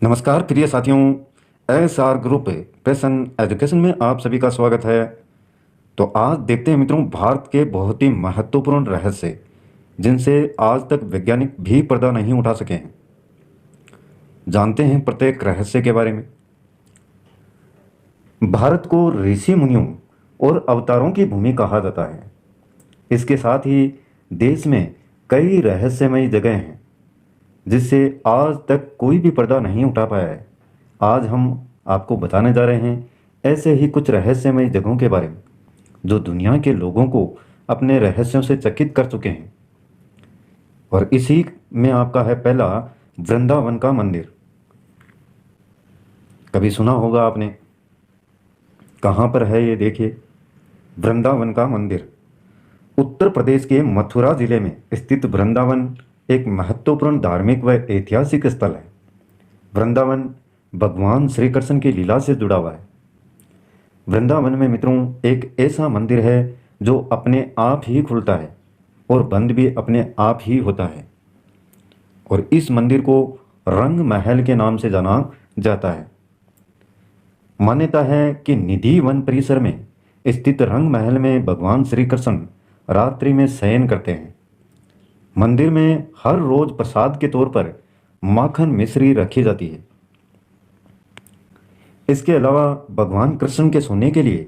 नमस्कार प्रिय साथियों। S R group passion education में आप सभी का स्वागत है। तो आज देखते हैं मित्रों भारत के बहुत ही महत्वपूर्ण रहस्य जिनसे आज तक वैज्ञानिक भी पर्दा नहीं उठा सके हैं। जानते हैं प्रत्येक रहस्य के बारे में। भारत को ऋषि मुनियों और अवतारों की भूमि कहा जाता है। इसके साथ ही देश में कई रहस्यमयी जगह हैं जिससे आज तक कोई भी पर्दा नहीं उठा पाया है। आज हम आपको बताने जा रहे हैं ऐसे ही कुछ रहस्यमयी जगहों के बारे में जो दुनिया के लोगों को अपने रहस्यों से चकित कर चुके हैं। और इसी में आपका है पहला वृंदावन का मंदिर। कभी सुना होगा आपने। कहाँ पर है ये देखिए, वृंदावन का मंदिर। उत्तर प्रदेश के मथुरा जिले में स्थित वृंदावन एक महत्वपूर्ण धार्मिक व ऐतिहासिक स्थल है। वृंदावन भगवान श्री कृष्ण की लीला से जुड़ा हुआ है। वृंदावन में मित्रों एक ऐसा मंदिर है जो अपने आप ही खुलता है और बंद भी अपने आप ही होता है। और इस मंदिर को रंग महल के नाम से जाना जाता है। मान्यता है कि निधि वन परिसर में स्थित रंग महल में भगवान श्री कृष्ण रात्रि में शयन करते हैं। मंदिर में हर रोज प्रसाद के तौर पर माखन मिश्री रखी जाती है। इसके अलावा भगवान कृष्ण के सोने के लिए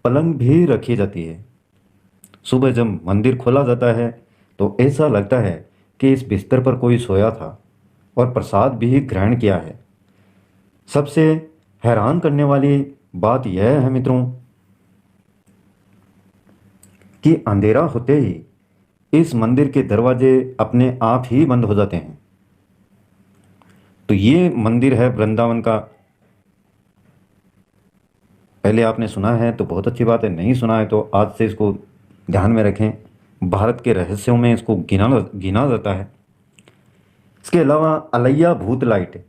पलंग भी रखी जाती है। सुबह जब मंदिर खोला जाता है तो ऐसा लगता है कि इस बिस्तर पर कोई सोया था और प्रसाद भी ग्रहण किया है। सबसे हैरान करने वाली बात यह है मित्रों कि अंधेरा होते ही इस मंदिर के दरवाजे अपने आप ही बंद हो जाते हैं। तो ये मंदिर है वृंदावन का। पहले आपने सुना है तो बहुत अच्छी बात है, नहीं सुना है तो आज से इसको ध्यान में रखें। भारत के रहस्यों में इसको गिना जाता है। इसके अलावा अलैया भूत लाइट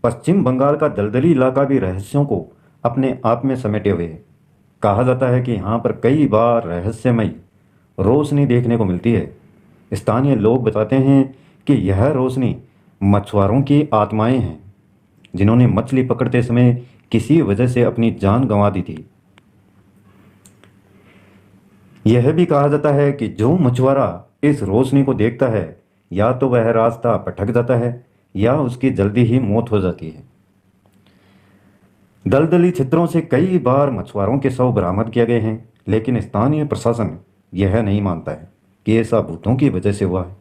पश्चिम बंगाल का दलदली इलाका भी रहस्यों को अपने आप में समेटे हुए है। कहा जाता है कि यहाँ पर कई बार रहस्यमयी रोशनी देखने को मिलती है। स्थानीय लोग बताते हैं कि यह रोशनी मछुआरों की आत्माएं हैं जिन्होंने मछली पकड़ते समय किसी वजह से अपनी जान गंवा दी थी। यह भी कहा जाता है कि जो मछुआरा इस रोशनी को देखता है या तो वह रास्ता भटक जाता है या उसकी जल्दी ही मौत हो जाती है। दलदली क्षेत्रों से कई बार मछुआरों के शव बरामद किए गए हैं, लेकिन स्थानीय प्रशासन यह नहीं मानता है कि ऐसा भूतों की वजह से हुआ है।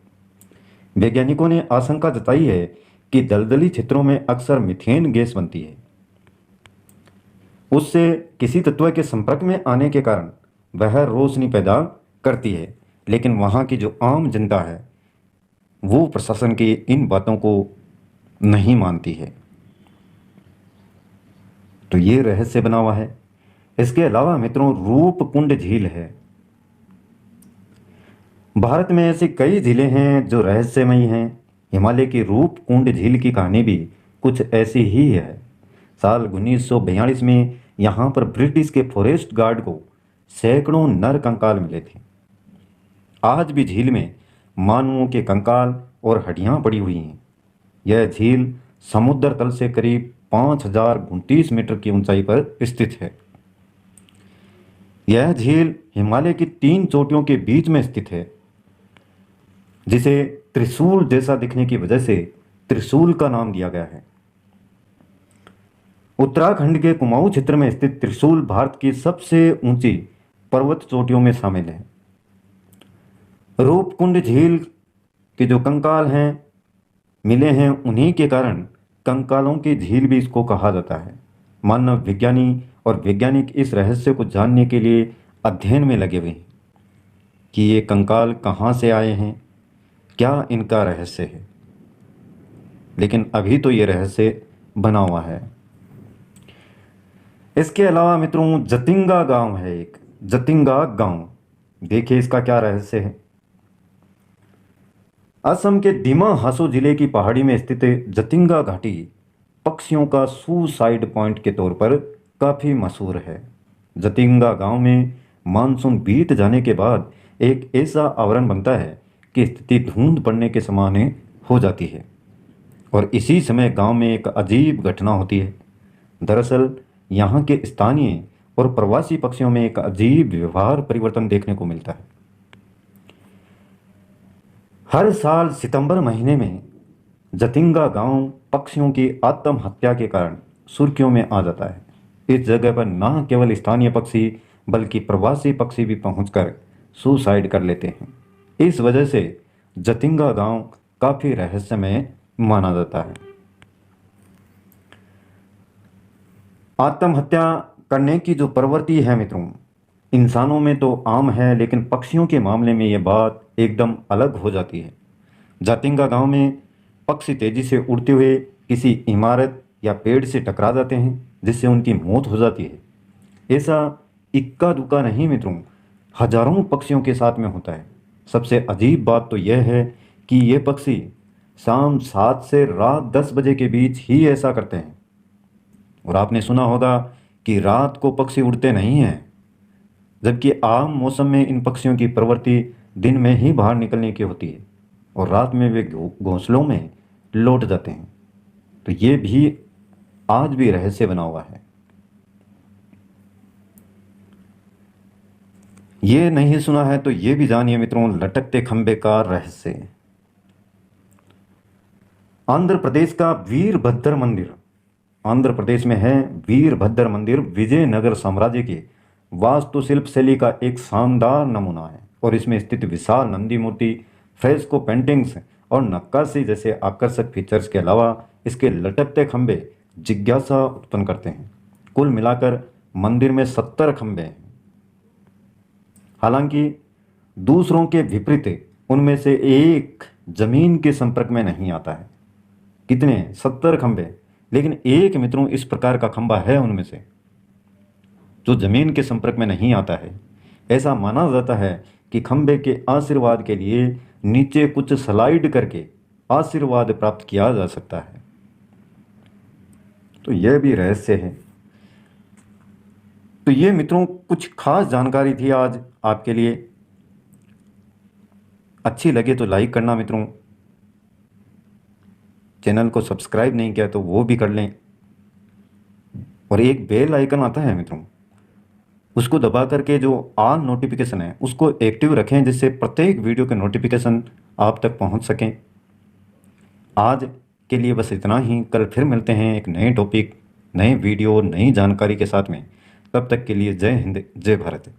वैज्ञानिकों ने आशंका जताई है कि दलदली क्षेत्रों में अक्सर मीथेन गैस बनती है। उससे किसी तत्व के संपर्क में आने के कारण वह रोशनी पैदा करती है, लेकिन वहाँ की जो आम जनता है वो प्रशासन की इन बातों को नहीं मानती है। तो ये रहस्य बना हुआ है। इसके अलावा मित्रों रूपकुंड झील है। भारत में ऐसी कई झीलें हैं जो रहस्यमयी हैं। हिमालय की रूपकुंड झील की कहानी भी कुछ ऐसी ही है। साल 1942 में यहाँ पर ब्रिटिश के फॉरेस्ट गार्ड को सैकड़ों नर कंकाल मिले थे। आज भी झील में मानवों के कंकाल और हड्डियाँ पड़ी हुई हैं। यह झील समुद्र तल से करीब 5029 मीटर की ऊंचाई पर स्थित है। यह झील हिमालय की 3 चोटियों के बीच में स्थित है, जिसे त्रिशूल जैसा दिखने की वजह से त्रिशूल का नाम दिया गया है। उत्तराखंड के कुमाऊं क्षेत्र में स्थित त्रिशूल भारत की सबसे ऊंची पर्वत चोटियों में शामिल है। रूपकुंड झील के जो कंकाल हैं मिले हैं, उन्हीं के कारण कंकालों की झील भी इसको कहा जाता है। मानव विज्ञानी और वैज्ञानिक इस रहस्य को जानने के लिए अध्ययन में लगे हुए हैं कि ये कंकाल कहाँ से आए हैं, क्या इनका रहस्य है। लेकिन अभी तो ये रहस्य बना हुआ है। इसके अलावा मित्रों जतिंगा गांव है एक, जतिंगा गांव। देखिए इसका क्या रहस्य है। असम के दिमा हासो जिले की पहाड़ी में स्थित जतिंगा घाटी पक्षियों का सुसाइड पॉइंट के तौर पर काफ़ी मशहूर है। जतिंगा गांव में मानसून बीत जाने के बाद एक ऐसा आवरण बनता है कि स्थिति धुंध पड़ने के समान हो जाती है और इसी समय गांव में एक अजीब घटना होती है। दरअसल यहाँ के स्थानीय और प्रवासी पक्षियों में एक अजीब व्यवहार परिवर्तन देखने को मिलता है। हर साल सितंबर महीने में जतिंगा गांव पक्षियों की आत्महत्या के कारण सुर्खियों में आ जाता है। इस जगह पर न केवल स्थानीय पक्षी बल्कि प्रवासी पक्षी भी पहुंचकर सुसाइड कर लेते हैं। इस वजह से जतिंगा गांव काफी रहस्यमय माना जाता है। आत्महत्या करने की जो प्रवृत्ति है मित्रों, इंसानों में तो आम है, लेकिन पक्षियों के मामले में ये बात एकदम अलग हो जाती है। जातिंगा गांव में पक्षी तेजी से उड़ते हुए किसी इमारत या पेड़ से टकरा जाते हैं, जिससे उनकी मौत हो जाती है। ऐसा इक्का दुक्का नहीं मित्रों, हजारों पक्षियों के साथ में होता है। सबसे अजीब बात तो यह है कि ये पक्षी शाम 7 से रात 10 बजे के बीच ही ऐसा करते हैं। और आपने सुना होगा कि रात को पक्षी उड़ते नहीं हैं, जबकि आम मौसम में इन पक्षियों की प्रवृत्ति दिन में ही बाहर निकलने की होती है और रात में वे घोंसलों में लौट जाते हैं। तो ये भी आज भी रहस्य बना हुआ है। ये नहीं सुना है तो ये भी जानिए मित्रों, लटकते खंबे का रहस्य। आंध्र प्रदेश का वीरभद्र मंदिर, आंध्र प्रदेश में है वीरभद्र मंदिर, विजयनगर साम्राज्य की वास्तुशिल्प शैली का एक शानदार नमूना है। और इसमें स्थित विशाल नंदी मूर्ति, फ्रेस्को पेंटिंग्स और नक्काशी जैसे आकर्षक फीचर्स के अलावा इसके लटकते खंभे जिज्ञासा उत्पन्न करते हैं। कुल मिलाकर मंदिर में 70 खंभे हैं। हालांकि दूसरों के विपरीत उनमें से एक जमीन के संपर्क में नहीं आता है। कितने? 70 खंभे, लेकिन एक मित्रों इस प्रकार का खंभा है उनमें से जो जमीन के संपर्क में नहीं आता है। ऐसा माना जाता है कि खंभे के आशीर्वाद के लिए नीचे कुछ स्लाइड करके आशीर्वाद प्राप्त किया जा सकता है। तो यह भी रहस्य है। तो ये मित्रों कुछ खास जानकारी थी आज आपके लिए। अच्छी लगे तो लाइक करना मित्रों, चैनल को सब्सक्राइब नहीं किया तो वो भी कर लें। और एक बेल आइकन आता है मित्रों, उसको दबा करके जो ऑल नोटिफिकेशन है उसको एक्टिव रखें, जिससे प्रत्येक वीडियो के नोटिफिकेशन आप तक पहुंच सकें। आज के लिए बस इतना ही। कल फिर मिलते हैं एक नए टॉपिक, नए वीडियो, नई जानकारी के साथ में। तब तक के लिए जय हिंद, जय भारत।